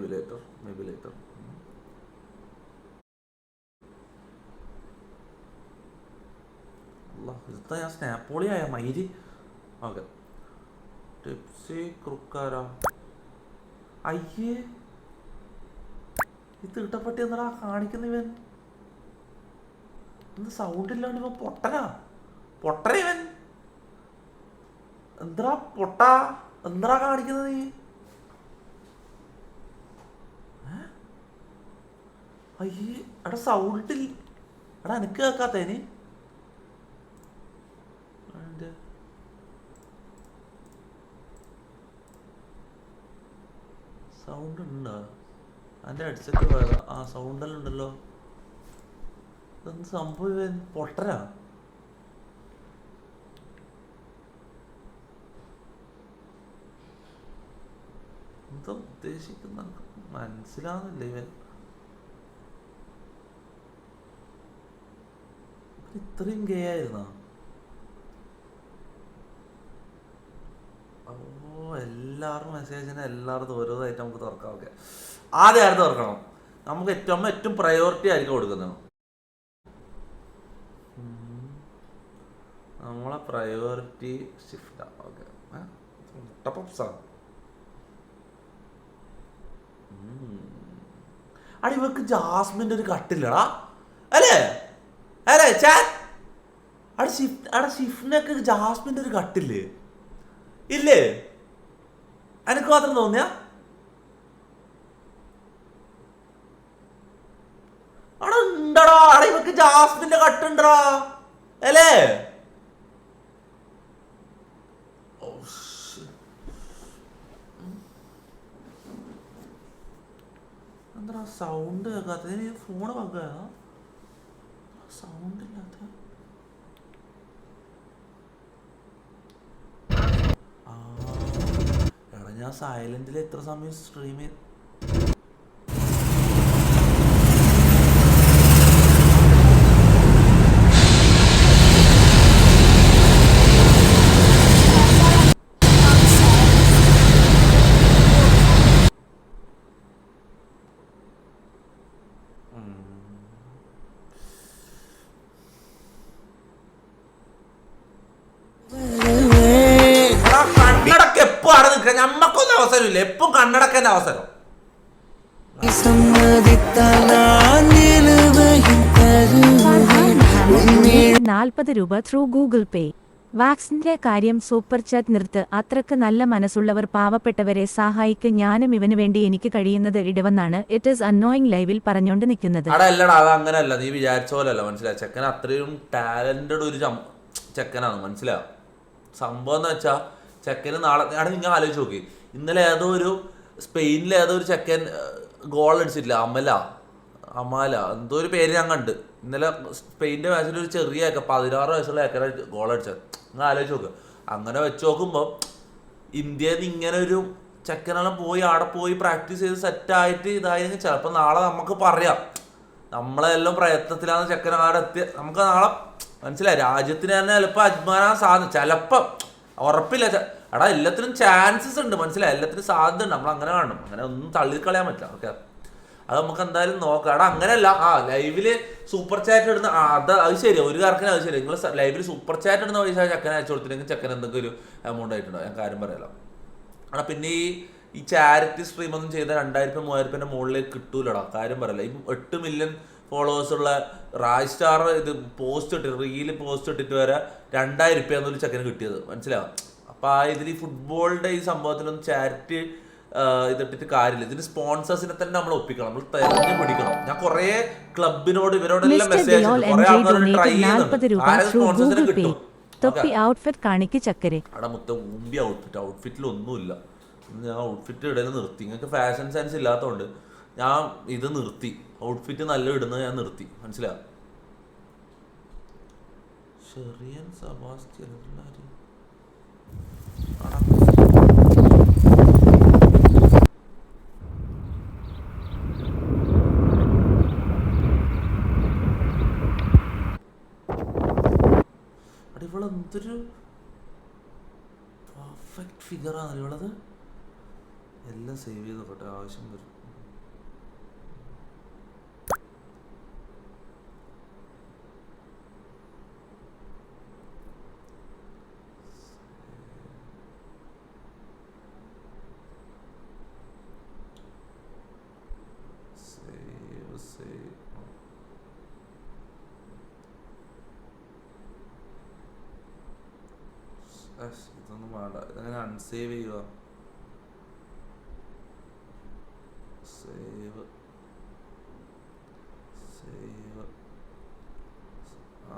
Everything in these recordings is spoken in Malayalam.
B later. ഇതാ ഞാൻ സ്നാപ്പോളി ആയ മയില്. ഓക്കെ, ടിപ്സി ക്രുക്കാരാ. അയ്യേ, ഇത് ഇട്ടപ്പട്ടി എന്താ കാണിക്കുന്ന ഇവൻ? എന്ത് സൗണ്ട് ഇല്ലാണ്ട് ഇവൻ പൊട്ടന ഇവൻ. എന്താ എന്താ കാണിക്കുന്നത് നീ? അയ്യേ, എടാ സൗണ്ട് എടാ എനിക്ക് കേൾക്കാത്തേന്. സൗണ്ട് ഉണ്ടോ? അതിൻ്റെ ഹെഡ്സെറ്റ് പോയതാ. ആ സൗണ്ടെല്ലാം ഉണ്ടല്ലോ. ഇതെന്ത് സംഭവം? പൊട്ടനാ? എന്താ ഉദ്ദേശിക്കുന്ന മനസ്സിലാവുന്നില്ല ഇവൻ. ഇത്രയും ഗേ ആയിരുന്നോ? എല്ലാവരും മെസ്സേജിനെ എല്ലായിടത്തും ഓരോന്നായിട്ട് നമുക്ക് തുറക്കാം. ഓക്കെ, ആദ്യം ആരും തുറക്കണം. നമുക്ക് ഏറ്റവും പ്രയോറിറ്റി ആയിരിക്കും കൊടുക്കുന്നത്. നമ്മളെ പ്രയോറിറ്റി ഷിഫ്റ്റാ. ഓക്കെ, അടി ഇവക്ക് ജാസ്മിൻ്റെ ഒരു കട്ടില്ലടാ അല്ലേ? ഷിഫ്റ്റിനൊക്കെ ജാസ്മിൻ്റെ ഒരു കട്ടില്ലേ? ഇല്ലേ? എനിക്ക് മാത്രം തോന്നിയ? അവിടെ ഉണ്ടടാ. അവിടെ ഇവക്ക് ജാസ്മിന്റെ കട്ടുണ്ടടാ അല്ലേ? എന്താ സൗണ്ട് കേൾക്കാത്ത? ഫോണ് വെക്കുക, സൗണ്ട് ഇല്ലാത്ത. എടാ ഞാൻ സൈലന്റിൽ എത്ര സമയം സ്ട്രീം ചെയ്ത്. നമ്മക്കൊന്നും അവസരമില്ല, എപ്പം കണ്ണടക്കേണ്ട അവസരം. 40 രൂപ ത്രൂ ഗൂഗിൾ പേ. വാക്സിന്റെ കാര്യം സൂപ്പർ ചാറ്റ് നിർത്ത്. അത്രക്ക് നല്ല മനസ്സുള്ളവർ പാവപ്പെട്ടവരെ സഹായിക്ക്. ഞാനും ഇവന് വേണ്ടി എനിക്ക് കഴിയുന്നത് ഇടവന്നാണ് ഇറ്റ് ഈസ് അന്നോയിങ് ലൈവിൽ പറഞ്ഞോണ്ട് നിൽക്കുന്നത്. അല്ലടാ, അത് അങ്ങനെയല്ല, നീ വിചാരിച്ച പോലെയല്ല. മനസ്സിലായി? ചെക്കൻ അത്രയും ടാലന്റഡ് ഒരു ചെക്കനാണ്. മനസ്സിലാ? സംഭവം എന്ന് വെച്ചാൽ ചെക്കന് നാളെ നിങ്ങൾ ആലോചിച്ച് നോക്കി. ഇന്നലെ സ്പെയിനിലെ ഏതോ ഒരു ചെക്കൻ ഗോൾ അടിച്ചിട്ടില്ല, അമാല എന്തോ ഒരു പേര് ഞാൻ കണ്ട്. ഇന്നലെ സ്പെയിൻ്റെ മാച്ചിൽ ഒരു ചെറിയ 16 വയസ്സുള്ള ഏക്കറെ ഗോൾ അടിച്ചത്. നിങ്ങൾ ആലോചിച്ച് നോക്കുക. അങ്ങനെ വെച്ച് നോക്കുമ്പോൾ ഇന്ത്യയിൽ നിന്ന് ഇങ്ങനെ ഒരു ചെക്കനെല്ലാം പോയി അവിടെ പോയി പ്രാക്ടീസ് ചെയ്ത് സെറ്റായിട്ട് ഇതായിരുന്നു. ചിലപ്പോൾ നാളെ നമുക്ക് പറയാം നമ്മളെല്ലാം പ്രയത്നത്തിലാണ് ചെക്കൻ അവിടെ എത്തി. നമുക്ക് നാളെ മനസ്സിലായി രാജ്യത്തിന് തന്നെ ചിലപ്പോൾ അജ്മാനാൻ സാധ്യത, ചിലപ്പം ഉറപ്പില്ല. എടാ എല്ലാത്തിനും ചാൻസസ് ഉണ്ട്. മനസ്സിലായി? എല്ലാത്തിനും സാധ്യത ഉണ്ട്. നമ്മൾ അങ്ങനെ കാണണം. അങ്ങനെ ഒന്നും തള്ളിക്കളയാൻ പറ്റില്ല. ഓക്കെ, അത് നമുക്ക് എന്തായാലും നോക്കാം. എടാ അങ്ങനെയല്ല, ലൈവില് സൂപ്പർ ചാറ്റ് ഇടുന്ന അത് ശരി, ഒരു കാർക്കിന് അത് ശരി. നിങ്ങൾ ലൈവിൽ സൂപ്പർ ചാറ്റ് ഇടുന്ന പൈസ ചെക്കൻ അയച്ചു കൊടുത്തില്ലെങ്കിൽ ചെക്കൻ എന്തെങ്കിലും ഒരു എമൗണ്ട് ആയിട്ടുണ്ടോ? ഞാൻ കാര്യം പറയാലോ. എടാ പിന്നെ ഈ ചാരിറ്റി സ്ട്രീം ഒന്നും ചെയ്ത 2000-3000 മുകളിലേക്ക് കിട്ടൂലടാ. കാര്യം പറയല. ഈ 8 മില്യൺ ഫോളോവേഴ്സ് ഉള്ള റായ് സ്റ്റാർ ഇത് റീല് പോസ്റ്റ് ഇട്ടിട്ട് വരെ 2000 രൂപ എന്നൊരു ചെക്കന് കിട്ടിയത്. മനസ്സിലാവും? അപ്പൊ ഇതിൽ ഈ ഫുട്ബോളിന്റെ ഈ സംഭവത്തിലൊന്നും ചാരിറ്റി ഇതിട്ടിട്ട് കാര്യമില്ല. ഇതിന് സ്പോൺസേഴ്സിനെ തന്നെ നമ്മൾ ഒപ്പിക്കണം, നമ്മൾ തെരഞ്ഞു പിടിക്കണം. ഞാൻ കുറെ ക്ലബിനോട് ഇവരോടെല്ലാം മെസ്സേജ് കുറെ ആൾക്കാരോട് ട്രൈ ചെയ്യുന്നുണ്ട്. സ്പോൺസേഴ്സിനെ കിട്ടും. അവിടെ മൊത്തം ഊമ്പി ഔട്ട്ഫിറ്റിൽ ഒന്നുമില്ല. ഞാൻ ഔട്ട്ഫിറ്റ് ഇടയിൽ നിർത്തി. നിങ്ങൾക്ക് ഫാഷൻ സെൻസ് ഇല്ലാത്തതുകൊണ്ട് ഞാൻ ഇത് നിർത്തി. ഔട്ട്ഫിറ്റ് നല്ല ഇടുന്നത് ഞാൻ നിർത്തി. മനസ്സിലാവും? ഷെറിയൻ സെബാസ്റ്റ്യൻ ഇവളെന്തൊരു പെർഫെക്റ്റ് ഫിഗറാണ് ഇവളത്. എല്ലാം സേവ് ചെയ്ത് നോക്കട്ടെ, ആവശ്യം വരും. അൺസേവ് ചെയ്യുക. സേവ് സേവ്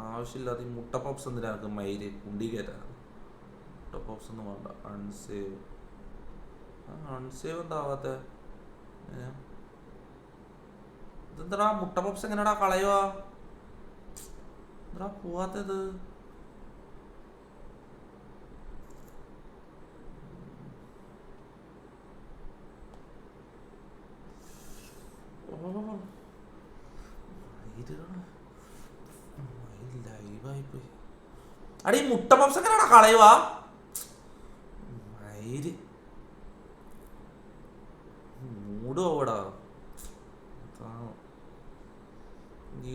ആവശ്യമില്ലാത്ത ഈ മുട്ട പോപ്സ് എന്തിനാ എനിക്ക് മയില് കുണ്ടി കയറ്റാൻ. മുട്ട പോപ്സ് ഒന്നും വേണ്ട. അൺസേവ് അൺസേവ് എന്താവാത്ത ഇതെന്താ മുട്ട പോപ്സ് എങ്ങനെയാടാ കളയുക? എന്താ പോവാത്തത്? ലൈവായിപ്പോയി. അടി മുട്ട പപ്സ് എങ്ങനെയാണോ കളയുവാ? മയില് മൂട് പോവടാ.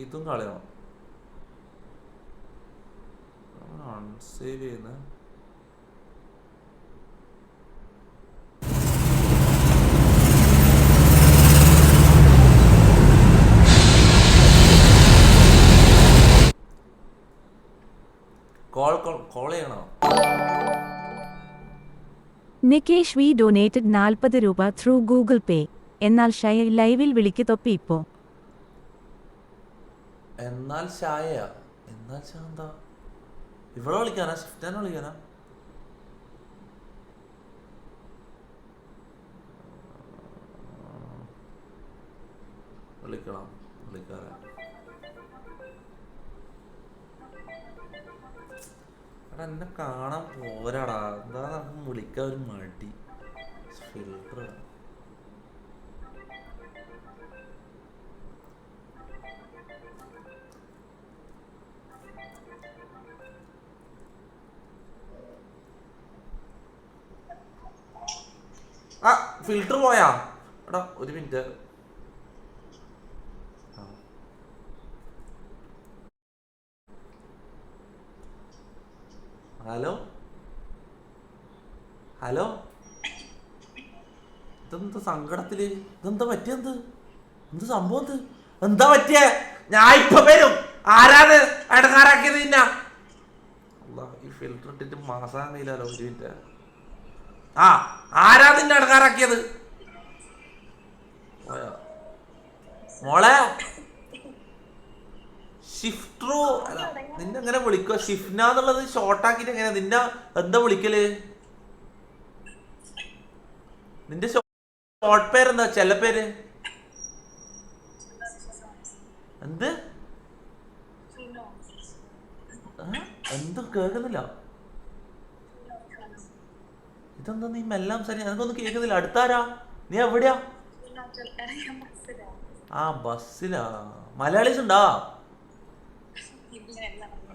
ഇതും കളയണം. അൺസേവ് ചെയ്യുന്ന കോൾ ചെയ്യണോ? നികേഷ് വി ഡൊനേറ്റഡ് 40 രൂപ ത്രൂ ഗൂഗിൾ പേ. എന്നാൽ ഷയ ലൈവിൽ വിളിക്ക് തൊപ്പി ഇപ്പോ. എന്നാൽ ഷായ എന്നാൽ ശാന്ത ഇവിടെ വിളിക്കാനാ? ഷിഫ്റ്റാനെ വിളിക്കാനാ? വിളിക്കണം വിളിക്കാതെ. എടാ എന്നെ കാണാൻ പോരാടാ. എന്താ നമുക്ക് വിളിക്കാൻ ഒരു മടി. ഫിൽട്ടർ ആ ഫിൽട്ടർ പോയാ? എടാ ഒരു മിനിറ്റ്. ഹലോ ഹലോ ഇതെന്താ സങ്കടത്തില്? ഇതെന്താ പറ്റിയെന്ത്? എന്ത് സംഭവം? എന്താ പറ്റിയ? ഞാൻ ഇപ്പൊ വരും. ആരാണ് ഇടങ്ങാറാക്കിയത്? നിന്ന ഈ ഫിൽട്ടർ ഇട്ടിട്ട് മാസാൻ കഴിയില്ലല്ലോ. ഒരു മിനിറ്റ്. ആ ആരാ നിന്നെ ഇടങ്ങാറാക്കിയത്? മോളെ ഷിഫ്റ്ററോ അല്ല നിന്നെ എങ്ങനെ വിളിക്കുക? ഷിഫ്ന എന്നുള്ളത് ഷോർട്ടാക്കിട്ട് എങ്ങനെ നിന്നെ എന്താ വിളിക്കല്? നിന്റെ ഷോർട്ട് പേരെന്താ? ചെല്ലപ്പേര് എന്ത്? എന്തും കേൾക്കുന്നില്ല. ഇതെന്താ നീ മെല്ലാം ശരി എനിക്കൊന്നും കേൾക്കുന്നില്ല. അടുത്താരാ? നീ എവിടെയാ? ആ ബസ്സിലാ. മലയാളീസ് ഉണ്ടാ?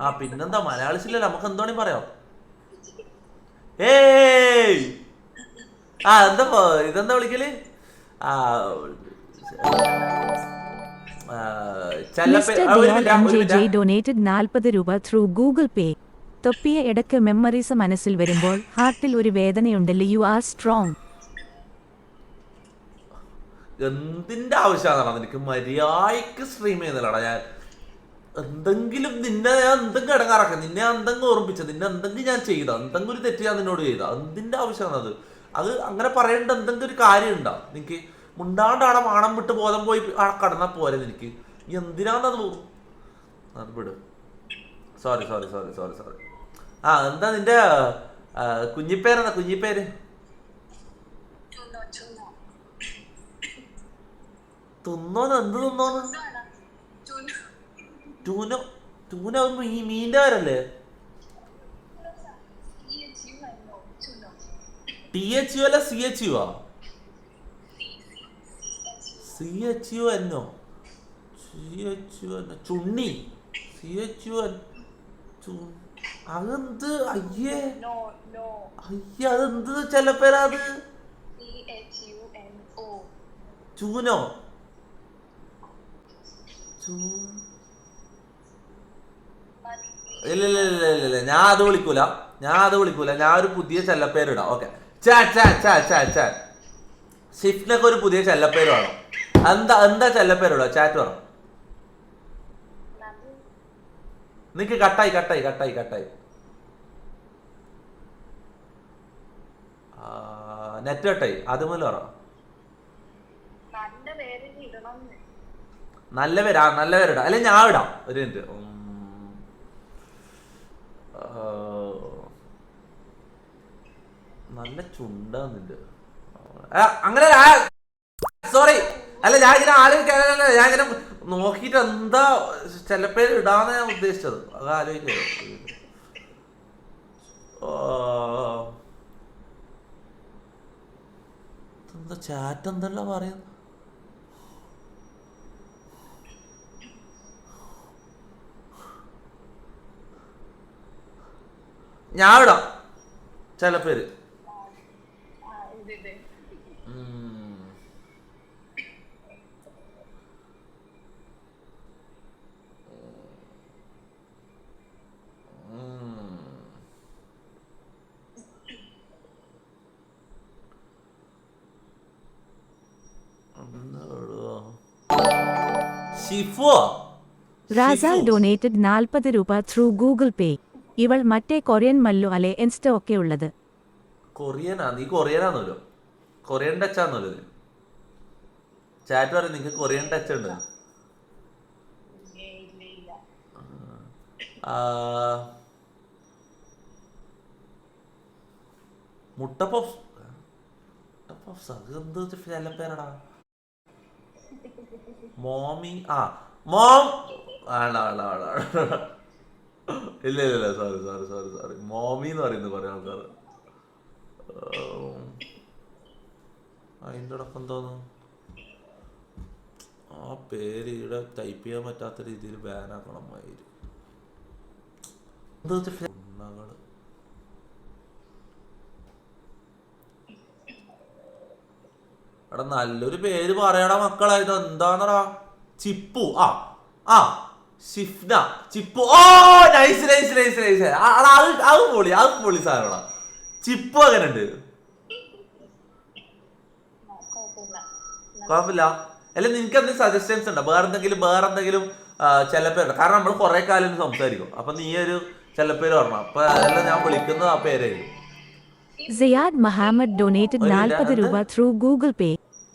ആ പിന്നെന്താ മലയാളീസ് ഇല്ലല്ലോ. നമുക്ക് എന്തോണി പറയാം. ഏയ് ആ എന്താ ഇതെന്താ വിളിക്കല്? ആ മിസ്റ്റർ ദിയോൽ MJJ ഡൊനേറ്റഡ് 40 രൂപ ത്രൂ ഗൂഗിൾ പേ. തൊപ്പിയ ഇടയ്ക്ക് മെമ്മറീസ് മനസ്സിൽ വരുമ്പോൾ ഹാർട്ടിൽ ഒരു വേദനയുണ്ടല്ലോ. You are strong. എന്തിന്റെ ആവശ്യമാണ് നിനക്ക്? മര്യാദക്ക് സ്ട്രീം ചെയ്യുന്നില്ലടാ ഞാൻ. എന്തെങ്കിലും നിന്നെ ഞാൻ എന്തെങ്കിലും ഇടങ്ങാറാക്ക, നിന്നെ എന്തെങ്കിലും ഓർമ്മിച്ച, നിന്നെ എന്തെങ്കിലും ഞാൻ ചെയ്ത, എന്തെങ്കിലും ഒരു തെറ്റ് ഞാൻ നിന്നോട് ചെയ്ത, എന്തിന്റെ ആവശ്യമാണ് അത്? അത് അങ്ങനെ പറയേണ്ട എന്തെങ്കിലും ഒരു കാര്യം ഉണ്ടാ നിനക്ക്? മുണ്ടാണ്ട് ആടെ മാണം വിട്ട് ബോധം പോയി ആടെ കടന്നാ പോരെ നിനക്ക്? നീ എന്തിനാന്നത് പോകും? അത് വിട്. Sorry sorry sorry sorry sorry. ആ എന്താ നിന്റെ കുഞ്ഞിപ്പേരെന്താ? കുഞ്ഞിപ്പേര് തിന്നോന്ന്? എന്ത് തിന്നോന്ന്? ടൂനോ? ടൂനോ ഈ മീൻ്റെ പേരല്ലേ? THU അല്ല CHU ആ? CHUNO ചുണ്ണി. CHUN അതെന്ത്? അയ്യേ അയ്യേ അതെന്ത് ചെല്ലപ്പേരാ അത്? ചൂനോ? ഇല്ല ഇല്ല ഇല്ല ഇല്ല ഇല്ല ഞാൻ അത് വിളിക്കൂല. ഞാൻ ഒരു പുതിയ ചെല്ലപ്പേരിടാം. ഓക്കെ ഷിഫ്റ്റിനൊക്കെ ഒരു പുതിയ ചെല്ലപ്പേര് വേണം. എന്താ ചെല്ലപ്പേരിടാ? ചാറ്റ് പറ. നിനക്ക് കട്ടായി. നെറ്റ് കട്ടായി അതുപോലെ പറ. നല്ല പേര്, നല്ല പേരിടാം, അല്ലെ ഞാൻ ഇടാം. ഒരു മിനിറ്റ്. നല്ല ചുണ്ടാന്നില്ല അങ്ങനെ. സോറി, അല്ല ഞാൻ ഇങ്ങനെ ആലോചിക്കാനല്ല, ഞാൻ ഇങ്ങനെ നോക്കിട്ട് എന്താ ചിലപ്പേര് ഇടാന്ന് ഞാൻ ഉദ്ദേശിച്ചത്. അത് ആലോചിക്കോ. എന്താ ചാറ്റ് എന്തെല്ലാം പറയുന്നു. ഞാൻ ഇടാം ചില പേര്. ഷിഫോ റാസാൽ ഡൊനേറ്റഡ് 40 രൂപ ത്രൂ ഗൂഗിൾ പേ. ഇവൾ മറ്റേ കൊറിയൻ മല്ലു അല്ലെ ഇൻസ്റ്റ ഒക്കെ ഉള്ളത്. കൊറിയനാ? നീ കൊറിയനാന്നല്ലോ, കൊറിയൻ ടച്ച് ആന്നല്ലോ. ചാറ്റ് പറയും നിങ്ങക്ക് കൊറിയൻ ടച്ച് ഉണ്ട്. മുട്ട പഫ്സ്, അത് എന്ത് ചില പേരടാ. Mommy, mom. ഇല്ല ഇല്ല sorry sorry sorry sorry, mommy എന്ന് പറയുന്നത് കുറെ ആൾക്കാർ. അതിൻ്റെ ഇടക്കം തോന്നുന്നു ആ പേര് ഇവിടെ ടൈപ്പ് ചെയ്യാൻ പറ്റാത്ത രീതിയിൽ ബാനാക്കണം. മയില് എടാ നല്ലൊരു പേര് പറയടാ മക്കളായത്. എന്താന്നടാ? ചിപ്പു. ഷിഫ്ന, ചിപ്പു. ഓ നൈസ് നൈസ് നൈസ് നൈസ്. അത് പൊളി, അത് പൊളി സാധനടാ. ചിപ്പു അങ്ങനെ ഉണ്ട്, കുഴപ്പമില്ല. അല്ല നിനക്ക് എന്തെങ്കിലും സജഷൻസ് ഉണ്ടോ? വേറെന്തെങ്കിലും ചില പേരുണ്ട്. കാരണം നമ്മൾ കുറെ കാലം സംസാരിക്കും. അപ്പൊ നീ ഒരു ചില പേര് പറഞ്ഞു. അപ്പൊ അതെല്ലാം ഞാൻ വിളിക്കുന്നത് ആ പേരായിരിക്കും. സിയാദ് മുഹമ്മദ് ഡൊനേറ്റഡ് 40 രൂപ ത്രൂ ഗൂഗിൾ പേ.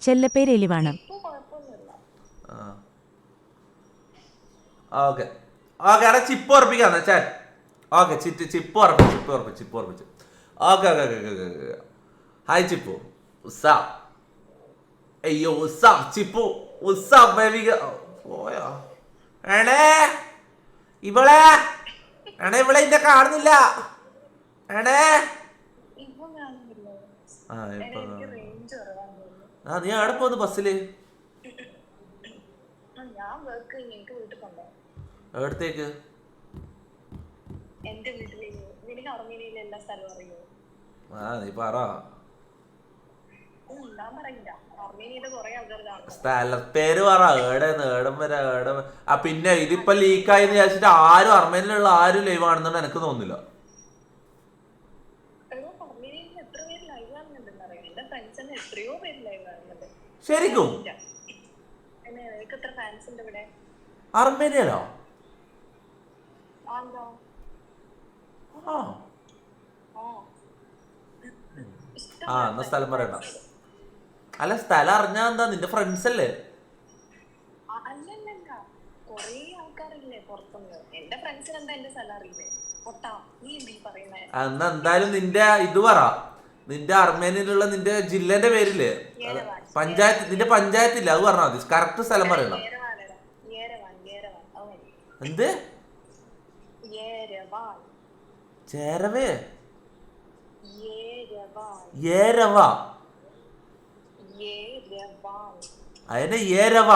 ചെല്ലപ്പേര് എലിവാണ്. ഓക്കെ ഓക്കെ, അവിടെ ചിപ്പ് ഉറപ്പിക്കാന്ന് ചാറ്റ്. ഓക്കെ ചിപ്പ് ഉറപ്പിച്ച്. Okay okay okay okay. Hi Chippu. ഉസ്സാ. അയ്യോ ഉസ്സാ ചിപ്പു. Uzzah baby. പോയാ എണേ ഇവളെ ഇന്നെ കാണുന്നില്ല. എണേ നീ എവിടെ പോന്ന് ബസ്സില്? എവിടത്തേക്ക്? നീ പറ. സ്ഥലപ്പേര് പറ. ഏടം വരെ പിന്നെ ഇതിപ്പോ ലീക്കായി വിചാരിച്ചിട്ട് ആരും അർമേനിലുള്ള ആരും ലൈവ് ആണെന്നുണ്ട് എനിക്ക് തോന്നുന്നില്ല. ശരിക്കും അർമേനിയയിലോ? എന്നാ സ്ഥലം പറയണ്ട. അല്ല സ്ഥലം അറിഞ്ഞാ എന്താ? നിന്റെ ഫ്രണ്ട്സ് അല്ലേ? എന്നാ എന്തായാലും നിന്റെ ഇത് പറ. നിന്റെ അർമേനിയയിലുള്ള നിന്റെ ജില്ലേന്റെ പേരില്ലേ, പഞ്ചായത്ത്, നിന്റെ പഞ്ചായത്തില്ല, അത് പറഞ്ഞാൽ മതി. കറക്റ്റ് സ്ഥലം പറയണം. എന്ത്? ചേരവേ? ഏരവ? അതിന്റെ ഏരവ.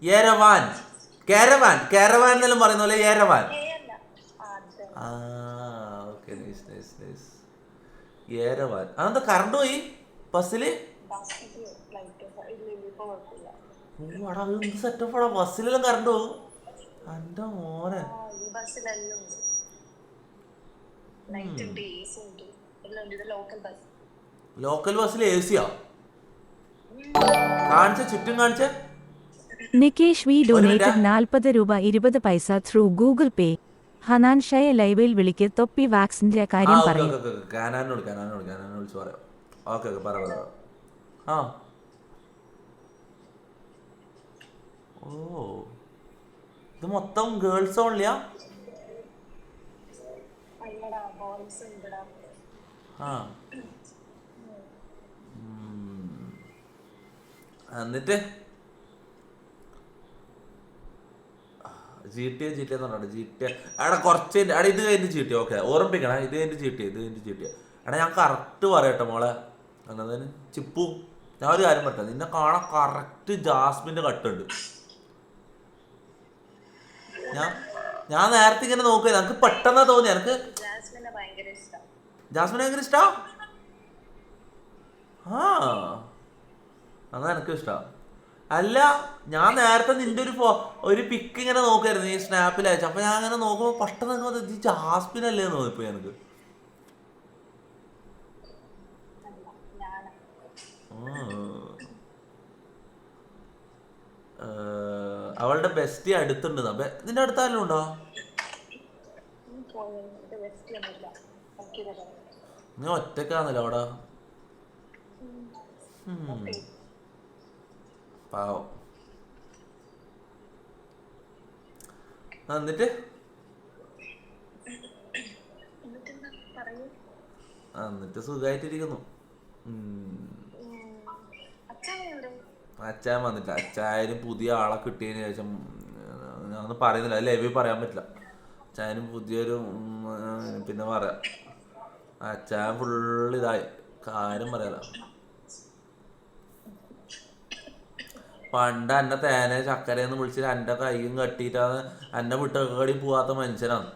ഏരവാൻ, കേരവാൻ എന്നെല്ലാം പറയുന്ന പോലെ ഏരവാൻ. Okay nice nice nice. ഏരവാൻ. അതെന്താ കറണ്ട് പോയി ബസ്സില്? അടാ അത് എന്ത് സെറ്റപ്പാടാ, ബസ്സിലെല്ലാം കറണ്ട് പോകും. എന്റെ മോനെ. ലോക്കൽ ബസ്സിൽ എ സിയാ? കാണിച്ച ചുറ്റും കാണിച്ച. നികേഷ് വി ഡൊനേറ്റഡ് 40 രൂപ 20 പൈസ ത്രൂ ഗൂഗിൾ പേ. ഹനാൻ ഷയെ ലൈവിൽ വിളിക്ക്, തൊപ്പി വാക്സിന്റെ ആ കാര്യം ഓക്കെ പറയും. ഓക്കെ ഓക്കെ കാനാനോട് വിളിച്ച് പറയാം. ഓക്കെ ഓക്കെ പറ. ആ ഓ ഇത് മൊത്തം ഗേൾസ് ഓൺലിയാ? ആ എന്നിട്ട് ജി ടി എന്ന് പറഞ്ഞാൽ GTA എടാ കുറച്ച് എടാ ഇത് കഴിഞ്ഞ് GTA ഓക്കെ ഓർമ്മിപ്പിക്കണേ, ഇത് കഴിഞ്ഞ് GTA എടാ ഞാൻ കറക്റ്റ് പറയട്ടെ മോളെ. എന്നതിന് ചിപ്പു ഞാൻ ഒരു കാര്യം പറയട്ടെ, നിന്നെ കാണാൻ കറക്റ്റ് ജാസ്മിൻ്റെ കട്ടുണ്ട്. ഞാൻ ഞാൻ നേരത്തെ ഇങ്ങനെ നോക്കിയത് എനിക്ക് പെട്ടെന്നാ തോന്നി എനിക്ക് ജാസ്മിനെ ഭയങ്കര ഇഷ്ടാ. ആ എന്നാ എനിക്കും ഇഷ്ടാ. അല്ല ഞാൻ നേരത്തെ നിന്റെ ഒരു പിക്ക് ഇങ്ങനെ നോക്കായിരുന്നു ഈ സ്നാപ്പിൽ അയച്ചു. അപ്പൊ ഞാൻ അങ്ങനെ നോക്കുമ്പോ പെട്ടെന്ന് ഇത് ജാസ്മിൻ അല്ലേ തോന്നിപ്പോ എനിക്ക്. അവളുടെ ബെസ്റ്റി അടുത്തുണ്ട്. നിന്റെ അടുത്തായാലും ഉണ്ടോ? നീ ഒറ്റക്കാന്നല്ലോ അവിടെ. പാവം. എന്നിട്ട് സുഖമായിട്ടിരിക്കുന്നു. അച്ചായൻ വന്നിട്ടില്ല. അച്ചായന് പുതിയ ആളെ കിട്ടിയതിന് ശേഷം ഞാനൊന്നും പറയുന്നില്ല, ലൈവിൽ പറയാൻ പറ്റില്ല. അച്ചായനും പുതിയൊരു പിന്നെ പറയാം. അച്ചായൻ ഫുള്ള് ഇതായി കാര്യം പറയാലോ. പണ്ട് എന്നെ തേനെ ചക്കരയെന്ന് വിളിച്ചിട്ട് എൻ്റെ കൈയും കെട്ടിയിട്ടാണ് എന്നെ വിട്ടടി പോവാത്ത മനുഷ്യനാണ്.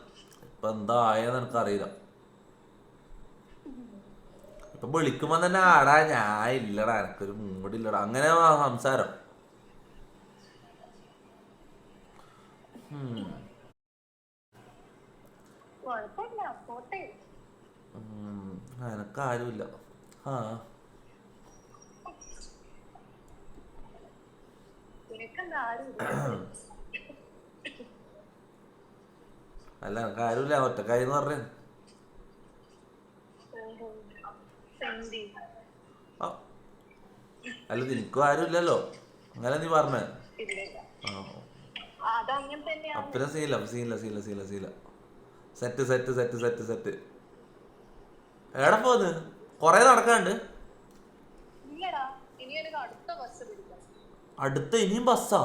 ഇപ്പൊ എന്താ ആയെന്ന് എനിക്കറിയില്ല. ഇപ്പൊ വിളിക്കുമ്പോ തന്നെ ആടാ ഞാൻ ഇല്ലടാ എനക്കൊരു മൂടില്ലടാ അങ്ങനെ സംസാരം. എനക്കാരുമില്ല. ആ അല്ല എനക്കാരുമില്ല, ഒറ്റക്കായിന്ന് പറഞ്ഞേ. അല്ല നിനക്കും ആരും ഇല്ലല്ലോ അങ്ങനെ നീ പറഞ്ഞേ. അപ്പന സീല സെറ്റ്. എവിടെ പോന്ന്? കൊറേ നടക്കാണ്ട്. അടുത്ത ഇനിയും ബസ്സാ?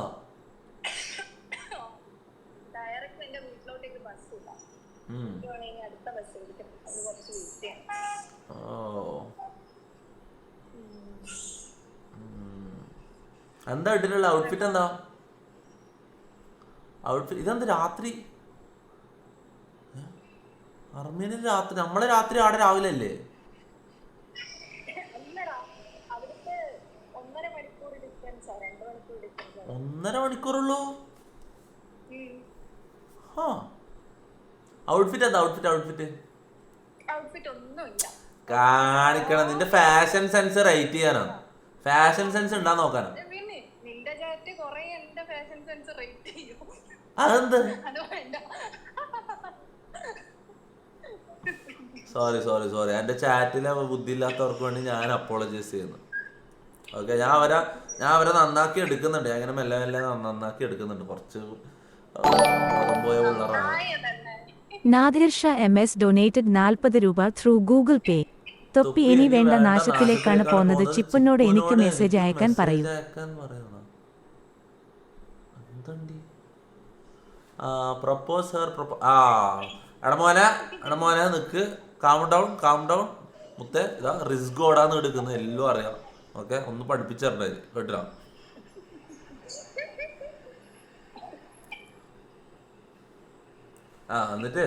എന്താ ഇട്ടിട്ടുള്ള ഔട്ട്ഫിറ്റ്? എന്താ ഔട്ട്ഫിറ്റ്? ഇതെന്ത് രാത്രി? അർമീനിൽ രാത്രി? നമ്മളെ രാത്രി ആടെ രാവിലെ അല്ലേ? 1.5 മണിക്കൂറുള്ളൂ. ഔട്ട്ഫിറ്റ് എന്താ? ഔട്ട്ഫിറ്റ് കാണിക്കണം. നിന്റെ ഫാഷൻ സെൻസ് റേറ്റ് ചെയ്യാനാണ്. ഫാഷൻ സെൻസ് ഉണ്ടാ നോക്കാനാ. അതെന്ത്? സോറി എന്റെ ചാറ്റിലെ ബുദ്ധി ഇല്ലാത്തവർക്ക് വേണ്ടി ഞാൻ അപ്പോളജൈസ് ചെയ്യുന്നു. ഓക്കെ ഞാൻ അവരെ നന്നാക്കി എടുക്കുന്നുണ്ട്. അങ്ങനെ മെല്ലെ നന്നാക്കി എടുക്കുന്നുണ്ട്. കുറച്ച് പോയ പിള്ളേരാണ്. നാദിർ ഷാ MS ഡൊനേറ്റഡ് 40 രൂപ ത്രൂ ഗൂഗിൾ പേ. തൊപ്പി ഇനി വേണ്ട നാശത്തിലേക്കാണ് പോന്നത്. ചിപ്പുനോട് എനിക്ക് മെസ്സേജ് അയക്കാൻ പറയൂ. പ്രപ്പോസ് ഹെർ എടമോനെ നിക്ക്. കാം ഡൗൺ മുത്തേ. ഇതാ റിസ്ക് ഓടാന്ന് എടുക്കുന്നത് എല്ലാം അറിയാം. ഓക്കെ ഒന്ന് പഠിപ്പിച്ചേരണ്ടേ കേട്ടില്ല. എന്നിട്ട്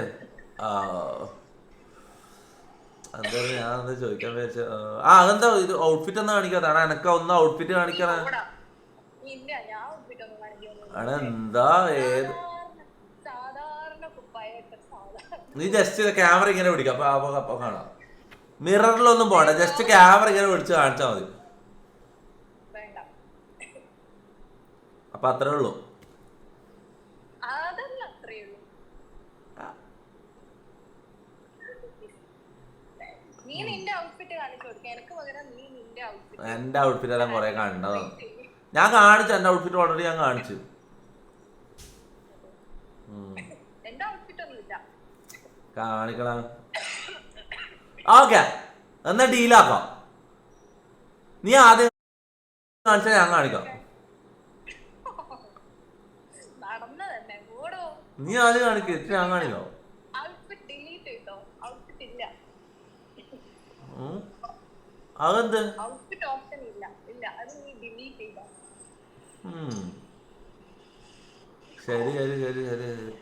എന്താ ഞാൻ എന്താ ചോദിക്കാൻ വിചാരിച്ച. അതെന്താ ഇത് ഔട്ട്ഫിറ്റ് ഒന്നും കാണിക്കാതെ? എനക്ക് ഒന്ന് ഔട്ട്ഫിറ്റ് കാണിക്കണേ. എന്താ ഏത്? നീ ജസ്റ്റ് ക്യാമറ ഇങ്ങനെ പിടിക്കാം അപ്പൊ കാണാം. മിററിലൊന്നും പോണ്ട, ജസ്റ്റ് ക്യാമറ ഇങ്ങനെ പിടിച്ച് കാണിച്ചാൽ മതി. അപ്പൊ അത്രേ ഉള്ളൂ. നീ നിന്റെ ഔട്ട്ഫിറ്റ് കാണിച്ചു കൊടുക്ക, എനിക്ക് പകരം നീ നിന്റെ ഔട്ട്ഫിറ്റ്. എന്റെ ഔട്ട്ഫിറ്റ് എല്ലാം കുറെ കണ്ടതാണ്. ഞാൻ കാണിച്ചു, എന്റെ ഔട്ട്ഫിറ്റ് ഓൾറെഡി ഞാൻ കാണിച്ചു. എന്റെ ഔട്ട്ഫിറ്റ് ഒന്നും ഇല്ല. കാണിക്കണം. ഓക്കെ, എന്നാ ഡീലാക്കാം. നീ ആദ്യം കാണിച്ചാൽ ഞാൻ കാണിക്കാം. നടന്ന തന്നെ ഓടോ. നീ ആദ്യം കാണിക്കേ, ഞാൻ കാണിക്കാം. ഔട്ട്ഫിറ്റ് ഡിലീറ്റ് ചെയ്തോ? ഔട്ട്ഫിറ്റ് ഇല്ല. അതെന്ത്? ഔട്ട്ഫിറ്റ് ഓപ്ഷൻ ഇല്ല. ഇല്ല, അത് നീ ഡിലീറ്റ് ചെയ്തോ? ശരി ശരി ശരി ശരി ശരി.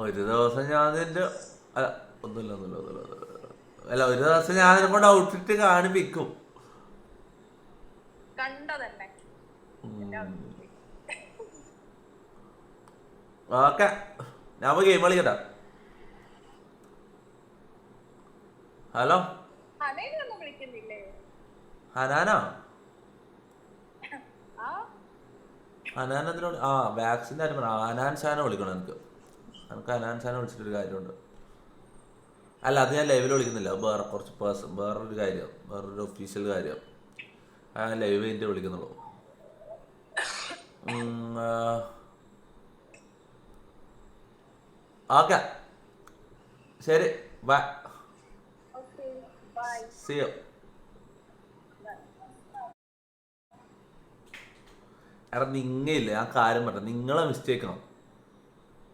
ഒരു ദിവസം ഞാൻ നിന്റെ ഒന്നുമില്ല ഒന്നുമില്ല ഒന്നുമില്ല അല്ല, ഒരു ദിവസം ഞാൻ നിന്നെ കൊണ്ട് ഔട്ട്ഫിറ്റ് കാണിപ്പിക്കും. കണ്ടതന്നെ. ഓക്കെ, ഞാൻ ഗെയിം കളിക്കട്ടാ. ഹലോ, അനേനൊന്നും വിളിക്കുന്നില്ലേ? ഹനാനോ? ആ ഹനാൻ എന്തിനോട്? ആ, വാക്സിൻ്റെ കാര്യം പറ. ഹനാൻ ഷാനെ വിളിക്കണം എനിക്ക്. എനിക്ക് ഹനാൻ ഷാനെ വിളിച്ചിട്ടൊരു കാര്യമുണ്ട്. അല്ല, അത് ഞാൻ ലൈവിൽ വിളിക്കുന്നില്ല. അത് വേറെ കുറച്ച് വേറൊരു കാര്യം, വേറൊരു ഒഫീഷ്യൽ കാര്യം. ഞാൻ ലൈവ് കഴിഞ്ഞിട്ട് വിളിക്കുന്നുള്ളൂ. ഓക്കെ, ശരി, ബൈ. See you. എടാ, നിങ്ങയില്ലേ, ആ കാര്യം പറ്റാം. നിങ്ങളെ മിസ്റ്റേക്കാണ്.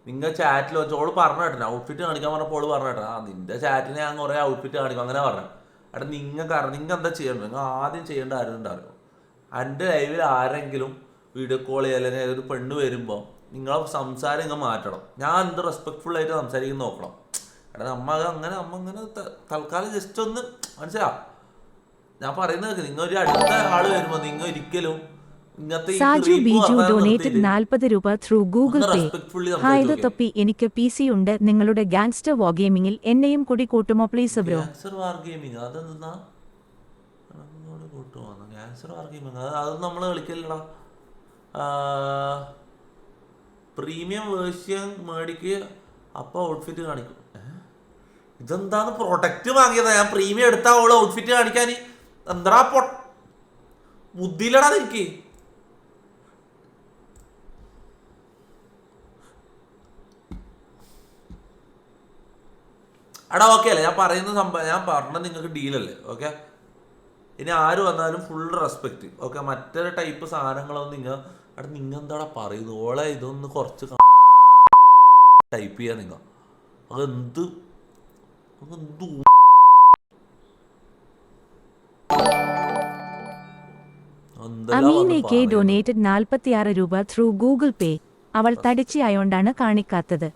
നിങ്ങൾ ചാറ്റിൽ വെച്ച് ഓള് പറഞ്ഞു കേട്ടോ, ഔട്ട്ഫിറ്റ് കാണിക്കാൻ പറഞ്ഞപ്പോൾ ഓള് പറഞ്ഞു കേട്ടോ, നിന്റെ ചാറ്റിന് ഞാൻ കുറേ ഔട്ട്ഫിറ്റ് കാണിക്കും അങ്ങനെ പറഞ്ഞു. എടാ, നിങ്ങൾ എന്താ ചെയ്യേണ്ടത്? നിങ്ങൾ ആദ്യം ചെയ്യേണ്ട ആരും ഉണ്ടായിരുന്നു. എൻ്റെ ലൈവിൽ ആരെങ്കിലും വീഡിയോ കോൾ ചെയ്യുക അല്ലെങ്കിൽ ഏതൊരു പെണ്ണ് വരുമ്പോൾ നിങ്ങളെ സംസാരം നിങ്ങൾ മാറ്റണം. ഞാൻ എന്ത് റെസ്പെക്ട്ഫുൾ ആയിട്ട് സംസാരിക്കുന്ന നോക്കണം. എടാ, നമ്മ അങ്ങനെ തൽക്കാലം ജസ്റ്റ് ഒന്ന് മനസ്സിലാവും. ഞാൻ പറയുന്നത് നിങ്ങൾ ഒരു അടുത്ത ആള് വരുമ്പോ നിങ്ങൾ ഒരിക്കലും സാജു ബിജു ഡൊനേറ്റഡ് 40 രൂപ ത്രൂ ഗൂഗിൾ പേ. ഹായ് തൊപ്പി, എനിക്ക് PC ഉണ്ട്. നിങ്ങളുടെ ഗാങ്സ്റ്റർ വാർ ഗെയിമിംഗിൽ എന്നെയും കൂടി കൂട്ടുമോ please bro? Gangster war gaming അതെന്താ? ഗാങ്സ്റ്റർ വാർ ഗെയിമിംഗ് അതൊന്നും നമ്മൾ കളിക്കില്ലടാ. പ്രീമിയം വേർഷൻ മേടിക്ക്, അപ്പൊ ഔട്ട്ഫിറ്റ് കാണിക്കും. ഇതെന്താന്ന്? പ്രൊഡക്റ്റ് വാങ്ങിയതാ ഞാൻ. പ്രീമിയം എടുത്താ അവള് ഔട്ട്ഫിറ്റ് കാണിക്കാൻ എന്താ ബുദ്ധിയിലടാ എനിക്ക്. എടാ, ഓക്കെ അല്ലേ ഞാൻ പറയുന്ന സംഭവം? ഞാൻ പറഞ്ഞത് നിങ്ങൾക്ക് ഡീലല്ലേ? ഓക്കെ, ഇനി ആര് വന്നാലും ഫുൾ റെസ്പെക്റ്റ്. ഓക്കെ, മറ്റൊരു ടൈപ്പ് സാധനങ്ങളൊന്നും നിങ്ങൾ എന്താടാ പറയുന്നത്? ഓളെ ഇതൊന്ന് കുറച്ച് ടൈപ്പ് ചെയ്യാൻ നിങ്ങൾ അതെന്ത് അമീനെ കെ ഡൊനേറ്റഡ് 46 രൂപ ത്രൂ ഗൂഗിൾ പേ. അവൾ തടിച്ചയായോണ്ടാണ് കാണിക്കാത്തത്.